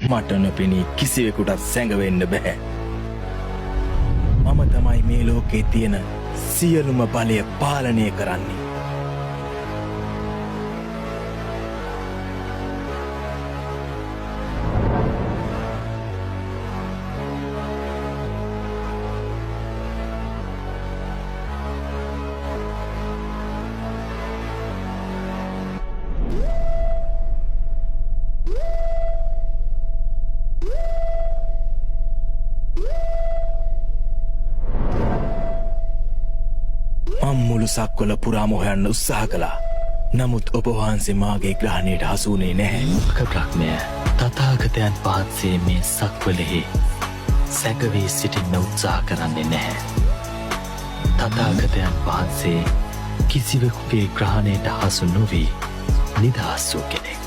මට නොපෙනී කිසිවෙකුටත් සැඟවෙන්න බෑ. මම තමයි මේ ලෝකේ තියෙන සියලුම බලය පාලනය කරන්නේ. මුළු සක්වල පුරාම හොයන්න උත්සාහ කළා. නමුත් ඔබ වහන්සේ මාගේ ග්‍රහණයට හසු වුණේ නැහැ. බ්‍රහ්මය, තථාගතයන් වහන්සේ මේ සක්වලෙහි සැඟවී සිටින්න උත්සාහ කරන්නේ නැහැ. තථාගතයන් වහන්සේ කිසිවෙකුගේ ග්‍රහණයට හසු නොවී නිදහස් වූ කෙනෙක්.